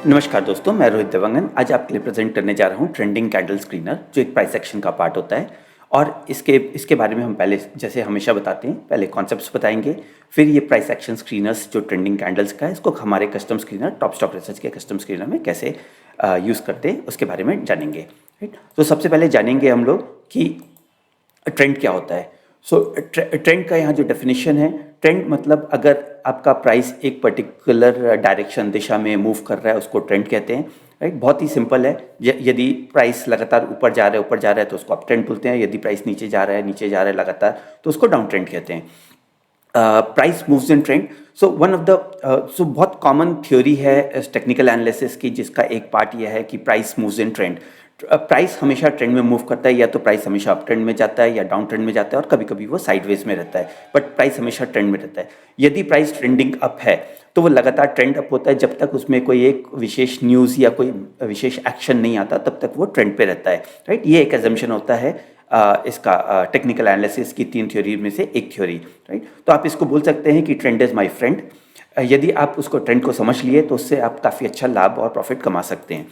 नमस्कार दोस्तों, मैं रोहित देवांगन आज आपके लिए प्रेजेंट करने जा रहा हूँ ट्रेंडिंग कैंडल स्क्रीनर, जो एक प्राइस एक्शन का पार्ट होता है। और इसके बारे में हम पहले जैसे हमेशा बताते हैं, पहले कॉन्सेप्ट्स बताएंगे, फिर ये प्राइस एक्शन स्क्रीनर्स जो ट्रेंडिंग कैंडल्स का है, इसको हमारे custom screener top stock research के कस्टम स्क्रीनर में कैसे यूज़ करते हैं उसके बारे में जानेंगे। राइट, तो सबसे पहले जानेंगे हम लोग कि ट्रेंड क्या होता है। ट्रेंड का यहाँ जो डेफिनेशन है, ट्रेंड मतलब अगर आपका प्राइस एक पर्टिकुलर डायरेक्शन दिशा में मूव कर रहा है उसको ट्रेंड कहते हैं। राइट, बहुत ही सिंपल है। यदि प्राइस लगातार ऊपर जा रहा है तो उसको अप ट्रेंड बोलते हैं। यदि प्राइस नीचे जा रहा है लगातार तो उसको डाउन ट्रेंड कहते हैं। Price moves in trend. One of the बहुत कॉमन थ्योरी है टेक्निकल एनालिसिस की, जिसका एक पार्ट यह है कि price moves in trend. Price हमेशा ट्रेंड में मूव करता है, या तो प्राइस हमेशा अप ट्रेंड में जाता है या डाउन ट्रेंड में जाता है, और कभी कभी वो साइडवेज में रहता है, बट प्राइस हमेशा ट्रेंड में रहता है। यदि प्राइस ट्रेंडिंग अप है तो वो लगातार ट्रेंड अप होता है जब तक उसमें कोई एक विशेष न्यूज़ या कोई विशेष एक्शन नहीं आता, तब तक वो ट्रेंड पे रहता है। राइट, ये एक एजम्पशन होता है इसका टेक्निकल एनालिसिस की 3 थ्योरी में से एक थ्योरी। राइट, तो आप इसको बोल सकते हैं कि ट्रेंड इज़ माय फ्रेंड। यदि आप उसको ट्रेंड को समझ लिए तो उससे आप काफ़ी अच्छा लाभ और प्रॉफिट कमा सकते हैं।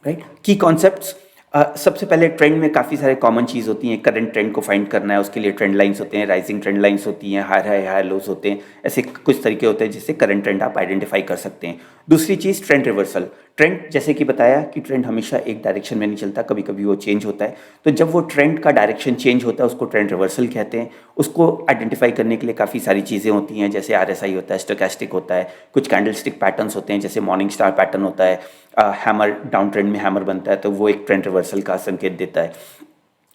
राइट, की कॉन्सेप्ट्स। सबसे पहले ट्रेंड में काफ़ी सारे कॉमन चीज़ होती हैं। करंट ट्रेंड को फाइंड करना है, उसके लिए ट्रेंड लाइंस होते हैं, राइजिंग ट्रेंड लाइंस होती हैं, हाई लोज होते हैं। ऐसे कुछ तरीके होते हैं जिससे करंट ट्रेंड आप आइडेंटिफाई कर सकते हैं। दूसरी चीज़ ट्रेंड रिवर्सल। ट्रेंड जैसे कि बताया कि ट्रेंड हमेशा एक डायरेक्शन में नहीं चलता, कभी कभी वो चेंज होता है। तो जब वो ट्रेंड का डायरेक्शन चेंज होता है उसको ट्रेंड रिवर्सल कहते हैं। उसको आइडेंटिफाई करने के लिए काफ़ी सारी चीज़ें होती हैं, जैसे RSI होता है, स्टोकेस्टिक होता है, कुछ कैंडलस्टिक पैटर्न्स होते हैं, जैसे मॉर्निंग स्टार पैटर्न होता है, हैमर डाउन ट्रेंड में हैमर बनता है तो वो एक ट्रेंड रिवर्सल का संकेत देता है।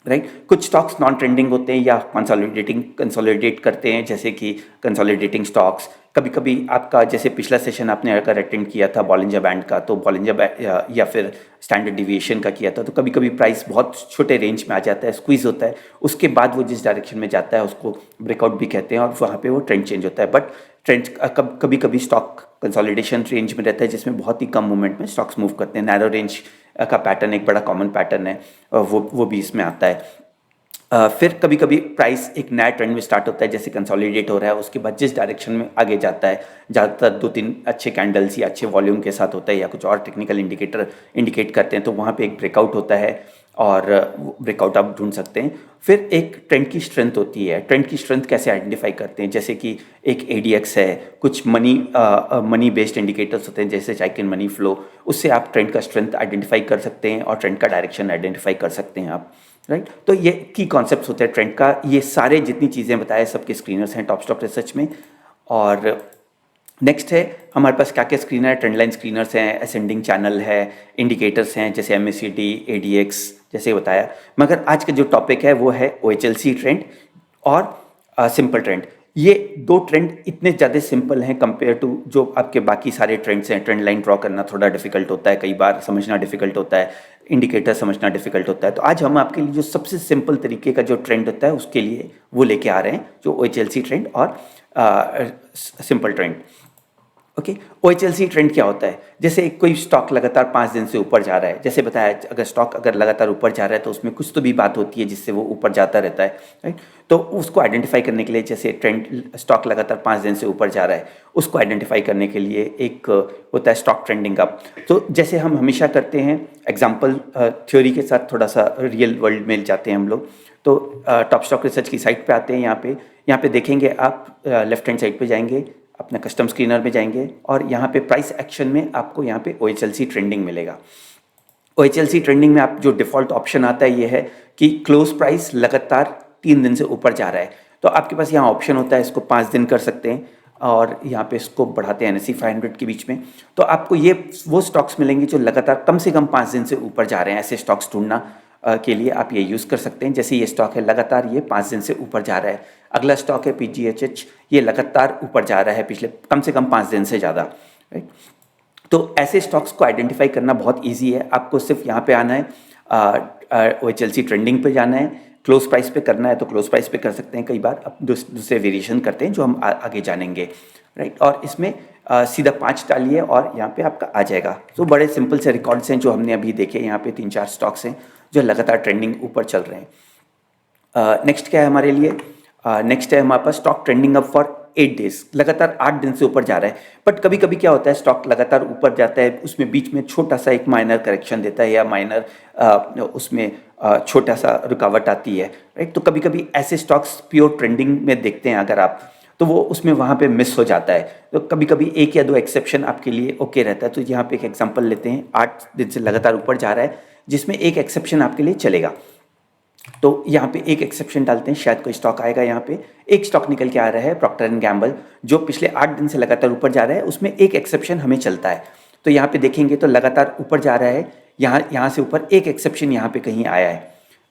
राइट, कुछ स्टॉक्स नॉन ट्रेंडिंग होते हैं या कंसोलिडेट करते हैं, जैसे कि कंसोलिडेटिंग स्टॉक्स। कभी कभी आपका जैसे पिछला सेशन आपने अगर अटेंड किया था बॉलिंजर बैंड का, तो बॉलिंजर बैंड या फिर स्टैंडर्ड डिविएशन का किया था, तो कभी कभी प्राइस बहुत छोटे रेंज में आ जाता है, स्क्वीज होता है, उसके बाद वो जिस डायरेक्शन में जाता है उसको ब्रेकआउट भी कहते हैं, और वहाँ पे वो ट्रेंड चेंज होता है। बट ट्रेंड कभी कभी स्टॉक कंसोलिडेशन रेंज में रहता है, जिसमें बहुत ही कम मूवमेंट में स्टॉक्स मूव करते हैं। नैरो रेंज का पैटर्न एक बड़ा कॉमन पैटर्न है, वो भी इसमें आता है। फिर कभी कभी प्राइस एक नया ट्रेंड में स्टार्ट होता है, जैसे कंसोलिडेट हो रहा है, उसके बाद जिस डायरेक्शन में आगे जाता है, ज़्यादातर 2-3 अच्छे कैंडल्स या अच्छे वॉल्यूम के साथ होता है, या कुछ और टेक्निकल इंडिकेटर इंडिकेट करते हैं, तो वहाँ पे एक ब्रेकआउट होता है, और ब्रेकआउट आप ढूंढ सकते हैं। फिर एक ट्रेंड की स्ट्रेंथ होती है। ट्रेंड की स्ट्रेंथ कैसे आइडेंटिफाई करते हैं, जैसे कि एक ADX है, कुछ मनी बेस्ड इंडिकेटर्स होते हैं जैसे चेक इन मनी फ्लो, उससे आप ट्रेंड का स्ट्रेंथ आइडेंटिफाई कर सकते हैं और ट्रेंड का डायरेक्शन आइडेंटिफाई कर सकते हैं आप। राइट, तो ये की कॉन्सेप्ट्स होते हैं ट्रेंड का। ये सारे जितनी चीज़ें बताए सबके स्क्रीनर्स हैं टॉप स्टॉक रिसर्च में। और नेक्स्ट है हमारे पास क्या क्या स्क्रीनर है। ट्रेंड लाइन स्क्रीनर्स हैं, असेंडिंग चैनल है, इंडिकेटर्स हैं जैसे MACD, ADX जैसे बताया। मगर आज का जो टॉपिक है वो है OHLC ट्रेंड और सिंपल ट्रेंड। ये 2 ट्रेंड इतने ज़्यादा सिंपल हैं कंपेयर टू जो आपके बाकी सारे ट्रेंड्स हैं। ट्रेंड लाइन ड्रॉ करना थोड़ा डिफिकल्ट होता है, कई बार समझना डिफिकल्ट होता है, इंडिकेटर समझना डिफिकल्ट होता है। तो आज हम आपके लिए जो सबसे सिंपल तरीके का जो ट्रेंड होता है उसके लिए वो लेके आ रहे हैं, जो OHLC ट्रेंड और simple trend. Okay, OHLC trend क्या होता है। जैसे कोई स्टॉक लगातार 5 दिन से ऊपर जा रहा है, जैसे बताया, अगर स्टॉक अगर लगातार ऊपर जा रहा है तो उसमें कुछ तो भी बात होती है जिससे वो ऊपर जाता रहता है। राइट, तो उसको आइडेंटिफाई करने के लिए, जैसे ट्रेंड स्टॉक लगातार 5 दिन से ऊपर जा रहा है, उसको आइडेंटिफाई करने के लिए एक होता है स्टॉक ट्रेंडिंग अप। तो जैसे हम हमेशा करते हैं, एग्जाम्पल थ्योरी के साथ थोड़ा सा रियल वर्ल्ड में जाते हैं हम लोग। तो टॉप स्टॉक रिसर्च की साइट पे आते हैं। यहाँ पे देखेंगे आप, लेफ्ट हैंड साइड पे जाएंगे, अपना कस्टम स्क्रीनर में जाएंगे, और यहाँ पे प्राइस एक्शन में आपको यहाँ पे OHLC ट्रेंडिंग मिलेगा। OHLC ट्रेंडिंग में आप जो डिफ़ॉल्ट ऑप्शन आता है ये है कि क्लोज प्राइस लगातार 3 दिन से ऊपर जा रहा है। तो आपके पास यहाँ ऑप्शन होता है, इसको 5 दिन कर सकते हैं, और यहाँ पे इसको बढ़ाते हैं NSE 500 के बीच में। तो आपको ये वो स्टॉक्स मिलेंगे जो लगातार कम से कम 5 दिन से ऊपर जा रहे हैं। ऐसे स्टॉक्स ढूंढना के लिए आप ये यूज़ कर सकते हैं। जैसे ये स्टॉक है, लगातार ये 5 दिन से ऊपर जा रहा है। अगला स्टॉक है PGHH, ये लगातार ऊपर जा रहा है पिछले कम से कम 5 दिन से ज़्यादा। राइट, तो ऐसे स्टॉक्स को आइडेंटिफाई करना बहुत इजी है। आपको सिर्फ यहाँ पे आना है, OHLC ट्रेंडिंग पे जाना है, क्लोज प्राइस पे करना है तो क्लोज प्राइस पे कर सकते हैं। कई बार अब दूसरे वेरिएशन करते हैं जो हम आगे जानेंगे। राइट, और इसमें सीधा 5 डालिए और यहाँ पे आपका आ जाएगा। तो बड़े सिंपल से रिकॉर्ड्स हैं जो हमने अभी देखे। यहाँ पे 3-4 स्टॉक्स हैं जो लगातार ट्रेंडिंग ऊपर चल रहे हैं। नेक्स्ट क्या है हमारे लिए, नेक्स्ट है हमारे पास stock trending up for 8 days, लगातार 8 दिन से ऊपर जा रहा है। बट कभी कभी क्या होता है, स्टॉक लगातार ऊपर जाता है, उसमें बीच में छोटा सा एक माइनर करेक्शन देता है या माइनर उसमें छोटा सा रुकावट आती है, राइट। तो कभी कभी ऐसे स्टॉक्स प्योर ट्रेंडिंग में देखते हैं अगर आप, तो वो उसमें वहाँ पे मिस हो जाता है। तो कभी कभी एक या दो एक्सेप्शन आपके लिए ओके रहता है। तो यहाँ पे एक एग्जांपल लेते हैं, 8 दिन से लगातार ऊपर जा रहा है जिसमें एक एक्सेप्शन आपके लिए चलेगा। तो यहाँ पे एक एक्सेप्शन डालते हैं, शायद कोई स्टॉक आएगा। यहाँ पे एक स्टॉक निकल के आ रहा है, प्रॉक्टर एंड गैम्बल, जो पिछले 8 दिन से लगातार ऊपर जा रहा है, उसमें एक एक्सेप्शन हमें चलता है। तो यहाँ पे देखेंगे तो लगातार ऊपर जा रहा है, यहाँ से ऊपर एक एक्सेप्शन यहाँ पे कहीं आया है,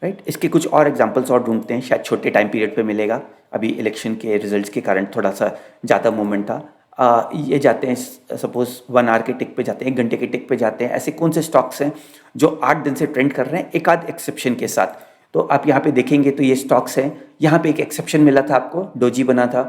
राइट। इसके कुछ और एग्जांपल्स और ढूंढते हैं, शायद छोटे टाइम पीरियड पे मिलेगा। अभी इलेक्शन के रिजल्ट्स के कारण थोड़ा सा ज़्यादा मूवमेंट था। ये जाते हैं सपोज 1 आवर के टिक पे जाते हैं, 1 घंटे के टिक पे जाते हैं। ऐसे कौन से स्टॉक्स हैं जो 8 दिन से ट्रेंड कर रहे हैं एक आध एक्सेप्शन के साथ। तो आप यहाँ पे देखेंगे तो ये स्टॉक्स हैं, यहाँ पे एक एक्सेप्शन मिला था आपको, डोजी बना था,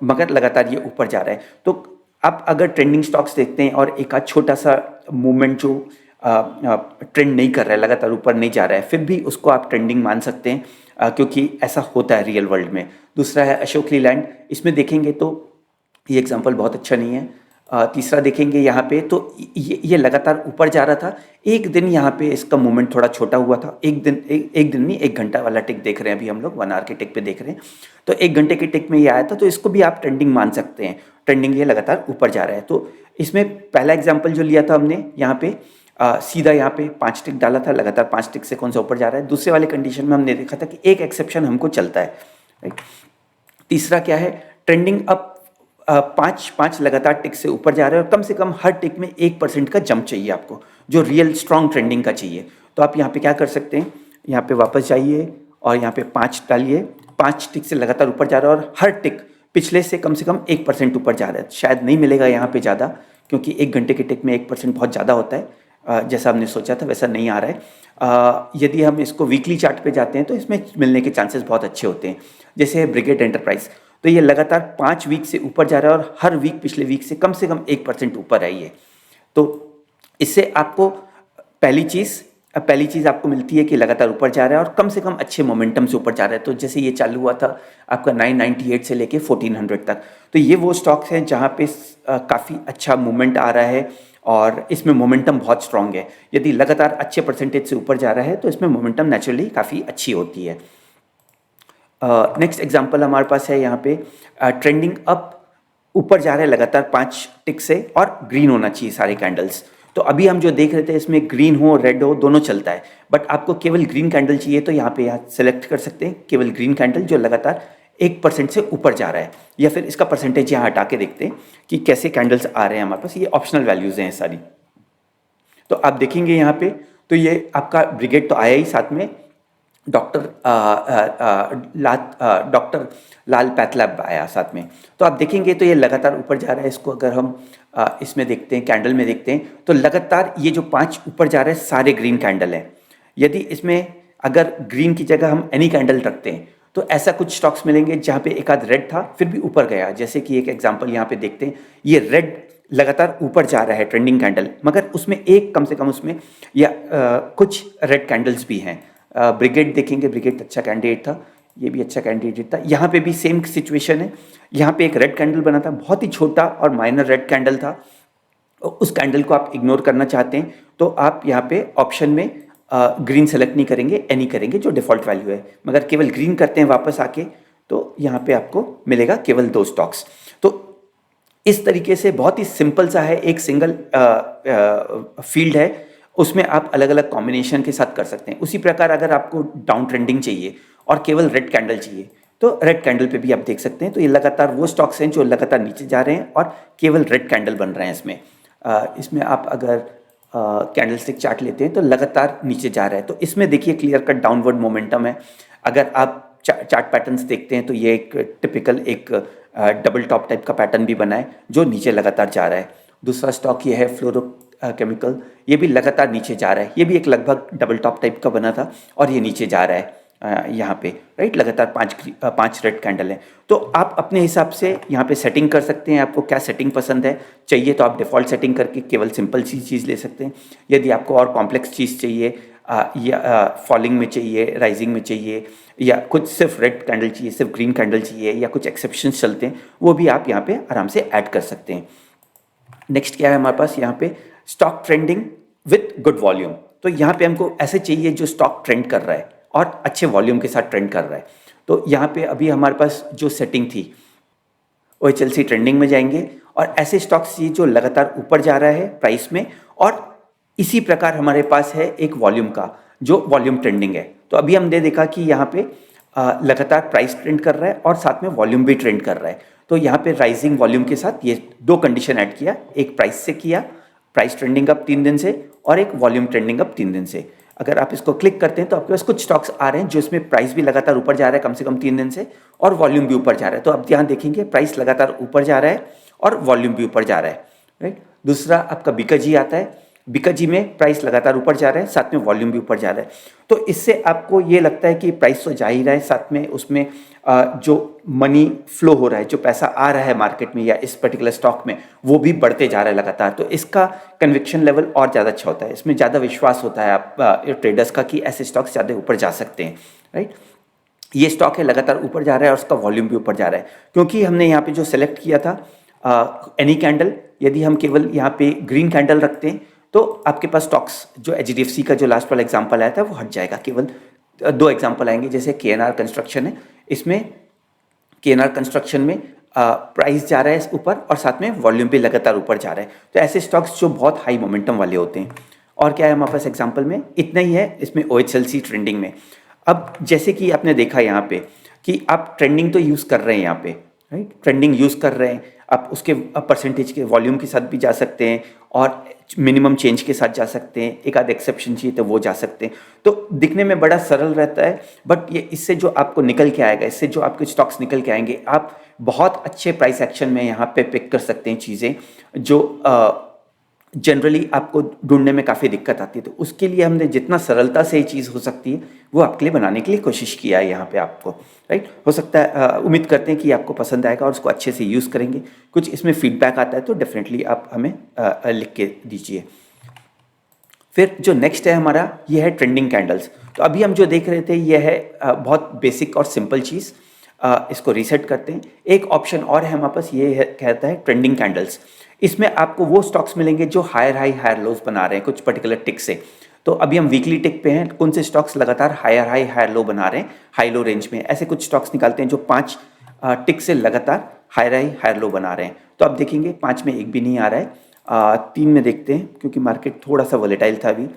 मगर लगातार ये ऊपर जा रहा है। तो आप अगर ट्रेंडिंग स्टॉक्स देखते हैं और एक आध छोटा सा मूवमेंट जो ट्रेंड नहीं कर रहा है, लगातार ऊपर नहीं जा रहा है, फिर भी उसको आप ट्रेंडिंग मान सकते हैं, क्योंकि ऐसा होता है रियल वर्ल्ड में। दूसरा है अशोक लीलैंड, इसमें देखेंगे तो ये एग्जांपल बहुत अच्छा नहीं है। तीसरा देखेंगे यहाँ पे तो ये लगातार ऊपर जा रहा था, एक दिन यहाँ पे इसका मूवमेंट थोड़ा छोटा हुआ था। एक दिन नहीं, 1 घंटा वाला टिक देख रहे हैं अभी हम लोग, 1 आवर के टिक पे देख रहे हैं। तो 1 घंटे के टिक में ये आया था, तो इसको भी आप ट्रेंडिंग मान सकते हैं। ट्रेंडिंग ये लगातार ऊपर जा रहा है। तो इसमें पहला एग्जाम्पल जो लिया था हमने यहाँ पे, सीधा यहाँ पे 5 टिक डाला था, लगातार 5 टिक से कौन सा ऊपर जा रहा है। दूसरे वाले कंडीशन में हमने देखा था कि एक एक्सेप्शन हमको चलता है, राइट। तीसरा क्या है, ट्रेंडिंग अप 5 लगातार टिक से ऊपर जा रहे हैं और कम से कम हर टिक में 1% का जंप चाहिए आपको, जो रियल स्ट्रॉन्ग ट्रेंडिंग का चाहिए। तो आप यहाँ पे क्या कर सकते हैं, यहाँ पे वापस जाइए और यहाँ पे 5 डालिए। 5 टिक से लगातार ऊपर जा रहा है और हर टिक पिछले से कम 1% ऊपर जा रहा है। शायद नहीं मिलेगा यहाँ पे ज़्यादा, क्योंकि 1 घंटे के टिक में 1% बहुत ज़्यादा होता है। जैसा हमने सोचा था वैसा नहीं आ रहा है। यदि हम इसको वीकली चार्ट पे जाते हैं तो इसमें मिलने के चांसेस बहुत अच्छे होते हैं। जैसे है ब्रिगेड एंटरप्राइज, तो ये लगातार 5 वीक से ऊपर जा रहा है और हर वीक पिछले वीक से कम 1% ऊपर है ये। तो इससे आपको पहली चीज़ आपको मिलती है कि लगातार ऊपर जा रहा है और कम से कम अच्छे मोमेंटम से ऊपर जा रहा है। तो जैसे ये चालू हुआ था आपका 998 से लेके 1400 तक, तो ये वो स्टॉक्स हैं जहाँ पे काफ़ी अच्छा मूवमेंट आ रहा है और इसमें मोमेंटम बहुत स्ट्रांग है। यदि लगातार अच्छे परसेंटेज से ऊपर जा रहा है तो इसमें मोमेंटम नेचुरली काफ़ी अच्छी होती है। नेक्स्ट एग्जांपल हमारे पास है यहाँ पे, ट्रेंडिंग अप ऊपर जा रहा है लगातार 5 टिक से और ग्रीन होना चाहिए सारे कैंडल्स। तो अभी हम जो देख रहे थे इसमें ग्रीन हो रेड हो दोनों चलता है, बट आपको केवल ग्रीन कैंडल चाहिए तो यहाँ पे सेलेक्ट कर सकते हैं केवल ग्रीन कैंडल जो लगातार 1% से ऊपर जा रहा है, या फिर इसका परसेंटेज यहाँ हटा के देखते हैं कि कैसे कैंडल्स आ रहे हैं हमारे पास। ये ऑप्शनल वैल्यूज हैं सारी। तो आप देखेंगे यहाँ पे तो ये आपका ब्रिगेड तो आया ही, साथ में डॉक्टर लाल पैथलैब आया साथ में। तो आप देखेंगे तो ये लगातार ऊपर जा रहा है। इसको अगर हम इसमें देखते हैं, कैंडल में देखते हैं, तो लगातार ये जो 5 ऊपर जा रहे हैं सारे ग्रीन कैंडल हैं। यदि इसमें अगर ग्रीन की जगह हम एनी कैंडल रखते हैं तो ऐसा कुछ स्टॉक्स मिलेंगे जहाँ पे एक आध रेड था फिर भी ऊपर गया। जैसे कि एक एग्जांपल यहाँ पे देखते हैं, ये रेड लगातार ऊपर जा रहा है ट्रेंडिंग कैंडल, मगर उसमें एक कम से कम उसमें या कुछ रेड कैंडल्स भी हैं। ब्रिगेड देखेंगे, ब्रिगेड अच्छा कैंडिडेट था, ये भी अच्छा कैंडिडेट था। यहाँ पे भी सेम सिचुएशन है। यहाँ पे एक रेड कैंडल बना था, बहुत ही छोटा और माइनर रेड कैंडल था। उस कैंडल को आप इग्नोर करना चाहते हैं तो आप यहाँ पे ऑप्शन में ग्रीन सेलेक्ट नहीं करेंगे, एनी करेंगे जो डिफ़ॉल्ट वैल्यू है, मगर केवल ग्रीन करते हैं वापस आके तो यहाँ पे आपको मिलेगा केवल 2 स्टॉक्स। तो इस तरीके से बहुत ही सिंपल सा है, एक सिंगल फील्ड है, उसमें आप अलग अलग कॉम्बिनेशन के साथ कर सकते हैं। उसी प्रकार अगर आपको डाउन ट्रेंडिंग चाहिए और केवल रेड कैंडल चाहिए तो रेड कैंडल पे भी आप देख सकते हैं। तो ये लगातार वो स्टॉक्स हैं जो लगातार नीचे जा रहे हैं और केवल रेड कैंडल बन रहे हैं इसमें। इसमें आप अगर कैंडल स्टिक चार्ट लेते हैं तो लगातार नीचे जा रहा है। तो इसमें देखिए क्लियर कट डाउनवर्ड मोमेंटम है। अगर आप चार्ट पैटर्न्स देखते हैं तो ये एक टिपिकल एक डबल टॉप टाइप का पैटर्न भी बना है जो नीचे लगातार जा रहा है। दूसरा स्टॉक ये है फ्लोरो केमिकल, ये भी लगातार नीचे जा रहा है। ये भी एक लगभग डबल टॉप टाइप का बना था और ये नीचे जा रहा है यहाँ पे, राइट। लगातार 5 रेड कैंडल है। तो आप अपने हिसाब से यहाँ पे सेटिंग कर सकते हैं, आपको क्या सेटिंग पसंद है। चाहिए तो आप डिफ़ॉल्ट सेटिंग करके केवल सिंपल सी चीज़ ले सकते हैं। यदि आपको और कॉम्प्लेक्स चीज़ चाहिए या फॉलिंग में चाहिए, राइजिंग में चाहिए, या कुछ सिर्फ रेड कैंडल चाहिए, सिर्फ ग्रीन कैंडल चाहिए, या कुछ एक्सेप्शंस चलते हैं, वो भी आप यहाँ पे आराम से ऐड कर सकते हैं। नेक्स्ट क्या है हमारे पास यहाँ पे, stock trending with good volume. तो यहाँ पे हमको ऐसे चाहिए जो स्टॉक ट्रेंड कर रहा है और अच्छे वॉल्यूम के साथ ट्रेंड कर रहा है। तो यहाँ पे अभी हमारे पास जो सेटिंग थी, OHLC ट्रेंडिंग में जाएंगे और ऐसे स्टॉक्स चाहिए जो लगातार ऊपर जा रहा है प्राइस में, और इसी प्रकार हमारे पास है एक वॉल्यूम का जो वॉल्यूम ट्रेंडिंग है। तो अभी हमने देखा कि यहाँ पे लगातार प्राइस ट्रेंड कर रहा है और साथ में वॉल्यूम भी ट्रेंड कर रहा है। तो यहाँ पे राइजिंग वॉल्यूम के साथ ये दो कंडीशन ऐड किया, एक प्राइस से किया, प्राइस ट्रेंडिंग अप 3 दिन से, और एक वॉल्यूम ट्रेंडिंग अप 3 दिन से। अगर आप इसको क्लिक करते हैं तो आपके पास कुछ स्टॉक्स आ रहे हैं जो इसमें प्राइस भी लगातार ऊपर जा रहा है कम से कम 3 दिन से, और वॉल्यूम भी ऊपर जा रहा है। तो आप यहाँ देखेंगे प्राइस लगातार ऊपर जा रहा है और वॉल्यूम भी ऊपर जा रहा है, राइट। दूसरा आपका बीकाजी आता है, बीकाजी में प्राइस लगातार ऊपर जा रहा है, साथ में वॉल्यूम भी ऊपर जा रहा है। तो इससे आपको ये लगता है कि प्राइस तो जा ही रहा है, साथ में उसमें जो मनी फ्लो हो रहा है, जो पैसा आ रहा है मार्केट में या इस पर्टिकुलर स्टॉक में, वो भी बढ़ते जा रहा है लगातार। तो इसका कन्विक्शन लेवल और ज़्यादा अच्छा होता है, इसमें ज़्यादा विश्वास होता है आप ट्रेडर्स का कि ऐसे स्टॉक्स ज़्यादा ऊपर जा सकते हैं, राइट। ये स्टॉक है लगातार ऊपर जा रहा है और उसका वॉल्यूम भी ऊपर जा रहा है, क्योंकि हमने यहाँ पे जो सेलेक्ट किया था एनी कैंडल, यदि हम केवल यहाँ पे ग्रीन कैंडल रखते हैं तो आपके पास स्टॉक्स जो HDFC का जो लास्ट वाला एग्जांपल आया था वो हट जाएगा। केवल 2 एग्जांपल आएंगे, जैसे KNR कंस्ट्रक्शन है, इसमें KNR कंस्ट्रक्शन में प्राइस जा रहा है ऊपर और साथ में वॉल्यूम भी लगातार ऊपर जा रहा है। तो ऐसे स्टॉक्स जो बहुत हाई मोमेंटम वाले होते हैं। और क्या है हमारे पास एग्जाम्पल में, इतना ही है इसमें OHLC ट्रेंडिंग में। अब जैसे कि आपने देखा यहाँ पे कि आप ट्रेंडिंग तो यूज़ कर रहे हैं यहाँ पे, राइट, ट्रेंडिंग यूज़ कर रहे हैं, आप उसके परसेंटेज के वॉल्यूम के साथ भी जा सकते हैं और मिनिमम चेंज के साथ जा सकते हैं, एक आध एक्सेप्शन चाहिए तो वो जा सकते हैं। तो दिखने में बड़ा सरल रहता है, बट ये इससे जो आपको निकल के आएगा, इससे जो आपके स्टॉक्स निकल के आएंगे, आप बहुत अच्छे प्राइस एक्शन में यहाँ पे पिक कर सकते हैं चीज़ें जो जनरली आपको ढूंढने में काफ़ी दिक्कत आती है। तो उसके लिए हमने जितना सरलता से ये चीज़ हो सकती है वो आपके लिए बनाने के लिए कोशिश किया है यहाँ पे आपको, राइट। हो सकता है उम्मीद करते हैं कि आपको पसंद आएगा और उसको अच्छे से यूज़ करेंगे। कुछ इसमें फीडबैक आता है तो डेफिनेटली आप हमें लिख के दीजिए। फिर जो नेक्स्ट है हमारा, ये है ट्रेंडिंग कैंडल्स। तो अभी हम जो देख रहे थे ये है बहुत बेसिक और सिंपल चीज़। इसको रीसेट करते हैं। एक ऑप्शन और है हमारे पास, ये है, कहता है ट्रेंडिंग कैंडल्स। इसमें आपको वो स्टॉक्स मिलेंगे जो हायर हाई हायर लोज बना रहे हैं कुछ पर्टिकुलर टिक से। तो अभी हम वीकली टिक पे हैं, कौन से स्टॉक्स लगातार हायर हाई हायर लो बना रहे हैं, हाई लो रेंज में, ऐसे कुछ स्टॉक्स निकालते हैं जो 5 टिक से लगातार हायर हाई हायर लो बना रहे हैं। तो आप देखेंगे 5 में एक भी नहीं आ रहा है। 3 में देखते हैं क्योंकि मार्केट थोड़ा सा वोलेटाइल था अभी।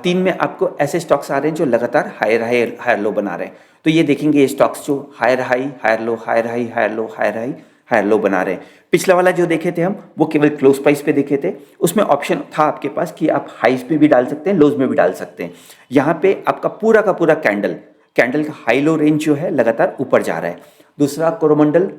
3 में आपको ऐसे स्टॉक्स आ रहे हैं जो लगातार हायर हाई हायर लो बना रहे हैं। तो ये देखेंगे ये स्टॉक्स जो higher high higher low higher high higher low higher high higher low बना रहे हैं। पिछला वाला जो देखे थे हम वो केवल क्लोज प्राइस पे देखे थे, उसमें ऑप्शन था आपके पास कि आप हाईज पे भी डाल सकते हैं, लोज में भी डाल सकते हैं। यहाँ पे आपका पूरा का पूरा कैंडल का हाई लो रेंज जो है लगातार ऊपर जा रहा है। दूसरा कोरोमंडल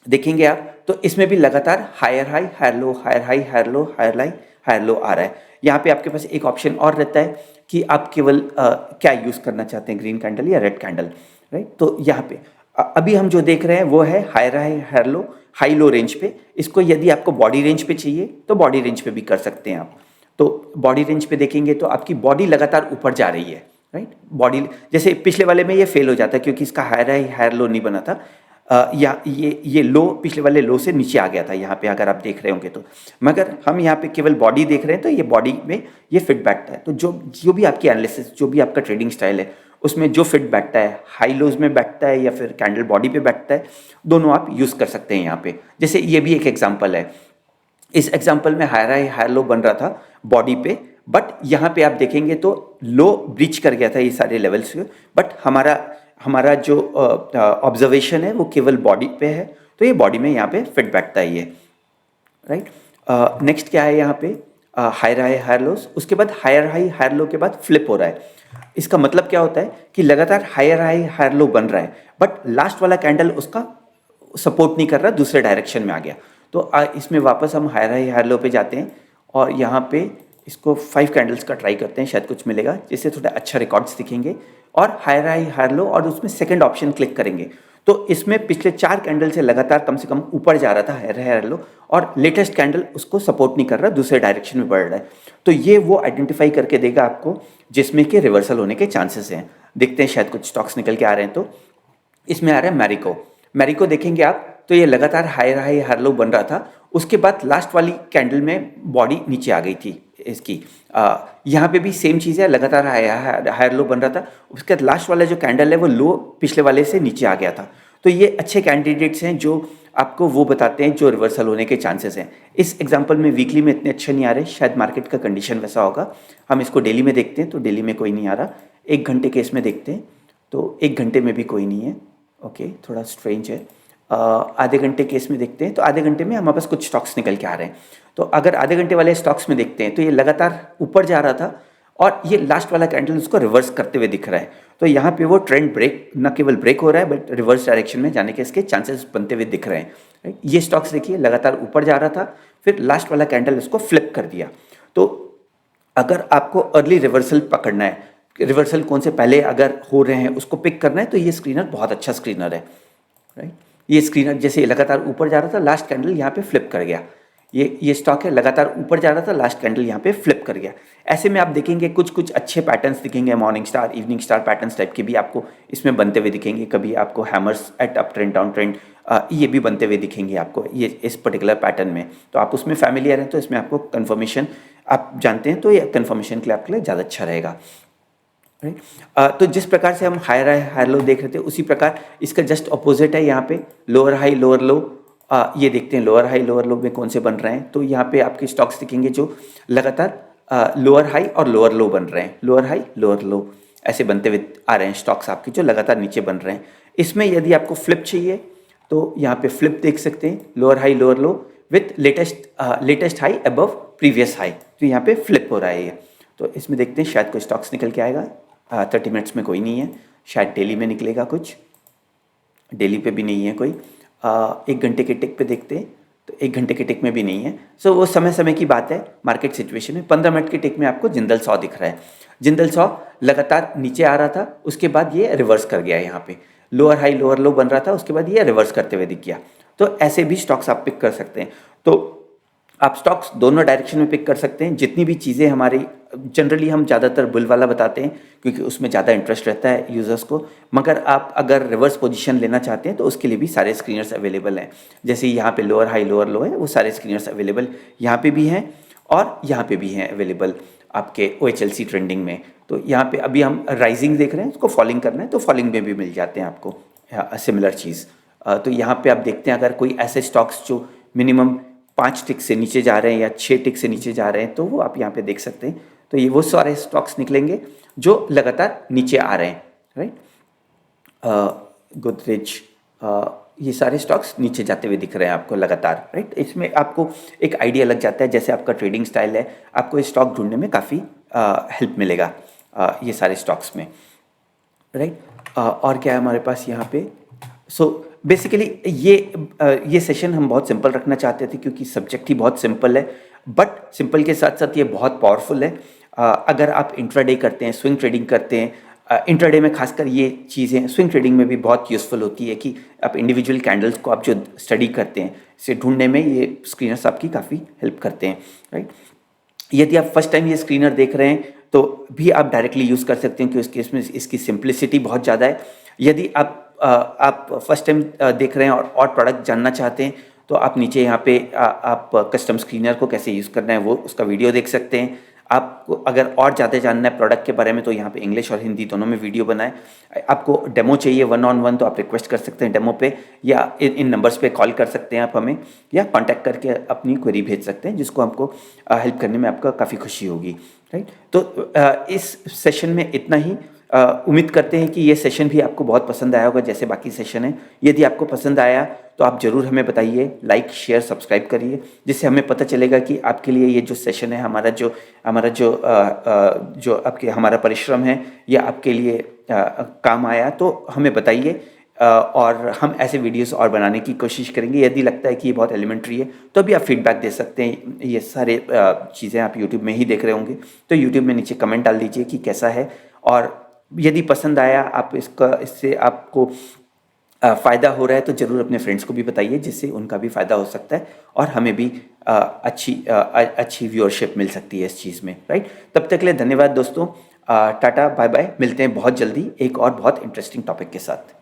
देखेंगे आप, तो इसमें भी लगातार higher high higher low higher high higher low higher high higher low आ रहा है। यहाँ पे आपके पास एक ऑप्शन और रहता है कि आप केवल क्या यूज़ करना चाहते हैं, ग्रीन कैंडल या रेड कैंडल, राइट। तो यहाँ पे अभी हम जो देख रहे हैं वो है higher high higher low high low range पे। इसको यदि आपको बॉडी रेंज पे चाहिए तो बॉडी रेंज पे भी कर सकते हैं आप। तो बॉडी रेंज पे देखेंगे तो आपकी बॉडी लगातार ऊपर जा रही है, राइट। बॉडी जैसे पिछले वाले में ये फेल हो जाता है क्योंकि इसका हायर हाई हायर लो नहीं बना था, या ये लो पिछले वाले लो से नीचे आ गया था यहाँ पे, अगर आप देख रहे होंगे तो। मगर हम यहाँ पे केवल बॉडी देख रहे हैं तो ये बॉडी में ये फिट बैठता है। तो जो भी आपकी एनालिसिस, जो भी आपका ट्रेडिंग स्टाइल है, उसमें जो फिट बैठता है, हाई लोज में बैठता है या फिर कैंडल बॉडी पे बैठता है, दोनों आप यूज़ कर सकते हैं यहाँ पे। जैसे ये भी एक एग्जाम्पल है। इस एग्जाम्पल में हायर हाई हायर लो बन रहा था बॉडी पे, बट यहाँ पे आप देखेंगे तो लो ब्रीच कर गया था ये सारे लेवल्स, बट हमारा जो ऑब्जर्वेशन है वो केवल बॉडी पे है, तो ये बॉडी में यहाँ पे फिट बैठता है ये, राइट। नेक्स्ट क्या है यहाँ पे, हायर हाई हायर लोस। उसके बाद हायर हाई हायर लो के बाद फ्लिप हो रहा है। इसका मतलब क्या होता है कि लगातार हायर हाई हायर लो बन रहा है, बट लास्ट वाला कैंडल उसका सपोर्ट नहीं कर रहा, दूसरे डायरेक्शन में आ गया। तो इसमें वापस हम हायर हाई हायर लो पे जाते हैं और यहाँ पे इसको 5 कैंडल्स का ट्राई करते हैं, शायद कुछ मिलेगा जिससे थोड़ा अच्छा रिकॉर्ड्स दिखेंगे। और हायर हाई हायर लो और उसमें सेकंड ऑप्शन क्लिक करेंगे तो इसमें पिछले 4 कैंडल से लगातार कम से कम ऊपर जा रहा था हायर लो, और लेटेस्ट कैंडल उसको सपोर्ट नहीं कर रहा, दूसरे डायरेक्शन में बढ़ रहा है। तो ये वो आइडेंटिफाई करके देगा आपको जिसमें कि रिवर्सल होने के चांसेस हैं। देखते हैं शायद कुछ स्टॉक्स निकल के आ रहे हैं। तो इसमें आ रहा है मैरिको। मैरिको देखेंगे आप तो ये लगातार हाई लो बन रहा था, उसके बाद लास्ट वाली कैंडल में बॉडी नीचे आ गई थी इसकी। यहाँ पे भी सेम चीज़ है, लगातार हायर लो बन रहा था, उसके बाद लास्ट वाला जो कैंडल है वो लो पिछले वाले से नीचे आ गया था। तो ये अच्छे कैंडिडेट्स हैं जो आपको वो बताते हैं जो रिवर्सल होने के चांसेस हैं। इस एग्जांपल में वीकली में इतने अच्छे नहीं आ रहे, शायद मार्केट का कंडीशन वैसा होगा। हम इसको डेली में देखते हैं तो डेली में कोई नहीं आ रहा। 1 घंटे के इसमें देखते हैं तो 1 घंटे में भी कोई नहीं है। ओके, थोड़ा स्ट्रेंज है। आधे घंटे केस में देखते हैं तो आधे घंटे में हमारे पास कुछ स्टॉक्स निकल के आ रहे हैं। तो अगर आधे घंटे वाले स्टॉक्स में देखते हैं तो ये लगातार ऊपर जा रहा था और ये लास्ट वाला कैंडल उसको रिवर्स करते हुए दिख रहा है। तो यहाँ पे वो ट्रेंड ब्रेक, न केवल ब्रेक हो रहा है बट रिवर्स डायरेक्शन में जाने के इसके चांसेस बनते हुए दिख रहे हैं, राइट। ये स्टॉक्स देखिए लगातार ऊपर जा रहा था, फिर लास्ट वाला कैंडल उसको फ्लिप कर दिया। तो अगर आपको अर्ली रिवर्सल पकड़ना है, रिवर्सल कौन से पहले अगर हो रहे हैं उसको पिक करना है, तो ये स्क्रीनर बहुत अच्छा स्क्रीनर है, राइट। ये स्क्रीनर जैसे लगातार ऊपर जा रहा था, लास्ट कैंडल यहाँ पे फ्लिप कर गया। ये स्टॉक है लगातार ऊपर जा रहा था, लास्ट कैंडल यहाँ पे फ्लिप कर गया। ऐसे में आप देखेंगे कुछ अच्छे पैटर्न्स दिखेंगे, morning star, evening star patterns type के भी आपको इसमें बनते हुए दिखेंगे। कभी आपको hammers at up trend, down trend, ये भी बनते हुए दिखेंगे आपको ये इस पर्टिकुलर पैटर्न में। तो आप उसमें फैमिलियर हैं तो इसमें आपको कन्फर्मेशन आप जानते हैं, तो ये कन्फर्मेशन के लिए आपके लिए ज़्यादा अच्छा रहेगा, राइट। तो जिस प्रकार से हम हायर लो देख रहे थे उसी प्रकार इसका जस्ट अपोजिट है। यहाँ पे लोअर हाई लोअर लो, ये देखते हैं लोअर हाई लोअर लो में कौन से बन रहे हैं। तो यहाँ पे आपके स्टॉक्स दिखेंगे जो लगातार लोअर हाई और लोअर लो बन रहे हैं, लोअर हाई लोअर लो ऐसे बनते हुए आ रहे हैं स्टॉक्स आपके जो लगातार नीचे बन रहे हैं। इसमें यदि आपको फ्लिप चाहिए तो यहाँ पे फ्लिप देख सकते हैं, lower high lower low with latest high above previous high. तो यहाँ पे फ्लिप हो रहा है ये। तो इसमें देखते हैं शायद कोई स्टॉक्स निकल के आएगा। 30 मिनट्स में कोई नहीं है, शायद डेली में निकलेगा कुछ, डेली पे भी नहीं है कोई। 1 घंटे के टिक पे देखते हैं तो 1 घंटे के टिक में भी नहीं है। सो वो समय समय की बात है, मार्केट सिचुएशन में। 15 मिनट के टिक में आपको जिंदल 100 दिख रहा है। जिंदल 100 लगातार नीचे आ रहा था, उसके बाद ये रिवर्स कर गया। यहाँ पे लोअर हाई लोअर लो बन रहा था, उसके बाद ये रिवर्स करते हुए दिख गया। तो ऐसे भी स्टॉक्स आप पिक कर सकते हैं। तो आप स्टॉक्स दोनों डायरेक्शन में पिक कर सकते हैं। जितनी भी चीज़ें हमारी जनरली हम ज़्यादातर बुल वाला बताते हैं क्योंकि उसमें ज़्यादा इंटरेस्ट रहता है यूज़र्स को, मगर आप अगर रिवर्स पोजीशन लेना चाहते हैं तो उसके लिए भी सारे स्क्रीनर्स अवेलेबल हैं। जैसे यहाँ पे लोअर हाई लोअर लो है, वो सारे स्क्रीनर्स अवेलेबल यहाँ पे भी हैं और यहाँ पे भी हैं अवेलेबल आपके OHLC ट्रेंडिंग में। तो यहाँ पे अभी हम राइजिंग देख रहे हैं, उसको फॉलिंग करना है तो फॉलिंग में भी मिल जाते हैं आपको सिमिलर चीज़। तो यहाँ पे आप देखते हैं अगर कोई ऐसे स्टॉक्स जो मिनिमम 5 टिक से नीचे जा रहे हैं या 6 टिक से नीचे जा रहे हैं तो वो आप यहाँ पे देख सकते हैं। तो ये वो सारे स्टॉक्स निकलेंगे जो लगातार नीचे आ रहे हैं, राइट। गोदरेज, ये सारे स्टॉक्स नीचे जाते हुए दिख रहे हैं आपको लगातार, राइट। इसमें आपको एक आइडिया लग जाता है, जैसे आपका ट्रेडिंग स्टाइल है, आपको ये स्टॉक ढूंढने में काफ़ी हेल्प मिलेगा ये सारे स्टॉक्स में, राइट। और क्या है हमारे पास यहाँ पे। सो बेसिकली ये सेशन हम बहुत सिंपल रखना चाहते थे क्योंकि सब्जेक्ट ही बहुत सिंपल है, बट सिंपल के साथ साथ ये बहुत पावरफुल है। अगर आप इंट्राडे करते हैं, स्विंग ट्रेडिंग करते हैं, इंट्राडे में खासकर ये चीज़ें स्विंग ट्रेडिंग में भी बहुत यूज़फुल होती है कि आप इंडिविजुअल कैंडल्स को आप जो स्टडी करते हैं इसे ढूंढने में ये स्क्रीनर्स आपकी काफ़ी हेल्प करते हैं, राइट। यदि आप फर्स्ट टाइम ये स्क्रीनर देख रहे हैं तो भी आप डायरेक्टली यूज़ कर सकते हैं क्योंकि इसमें इसकी सिंप्लिसिटी बहुत ज़्यादा है। यदि आप फर्स्ट टाइम देख रहे हैं और प्रोडक्ट जानना चाहते हैं तो आप नीचे यहाँ पे आप कस्टम स्क्रीनर को कैसे यूज़ करना है वो उसका वीडियो देख सकते हैं। आपको अगर और ज़्यादा जानना है प्रोडक्ट के बारे में तो यहाँ पे इंग्लिश और हिंदी दोनों में वीडियो बनाए। आपको डेमो चाहिए 1-on-1 तो आप रिक्वेस्ट कर सकते हैं डेमो पे, या इन नंबर्स पे कॉल कर सकते हैं आप हमें, या कांटेक्ट करके अपनी क्वेरी भेज सकते हैं जिसको हमको हेल्प करने में आपका काफ़ी खुशी होगी, राइट। तो इस सेशन में इतना ही। उम्मीद करते हैं कि ये सेशन भी आपको बहुत पसंद आया होगा जैसे बाकी सेशन है। यदि आपको पसंद आया तो आप ज़रूर हमें बताइए, लाइक शेयर सब्सक्राइब करिए, जिससे हमें पता चलेगा कि आपके लिए ये जो सेशन है हमारा परिश्रम है ये आपके लिए काम आया। तो हमें बताइए और हम ऐसे वीडियोस और बनाने की कोशिश करेंगे। यदि लगता है कि ये बहुत एलिमेंट्री है तो भी आप फीडबैक दे सकते हैं। ये सारे चीज़ें आप यूट्यूब में ही देख रहे होंगे तो यूट्यूब में नीचे कमेंट डाल दीजिए कि कैसा है, और यदि पसंद आया आप इससे आपको फ़ायदा हो रहा है तो ज़रूर अपने फ्रेंड्स को भी बताइए, जिससे उनका भी फ़ायदा हो सकता है और हमें भी अच्छी व्यूअरशिप मिल सकती है इस चीज़ में, राइट? तब तक के लिए धन्यवाद दोस्तों। टाटा, बाय बाय, मिलते हैं बहुत जल्दी एक और बहुत इंटरेस्टिंग टॉपिक के साथ।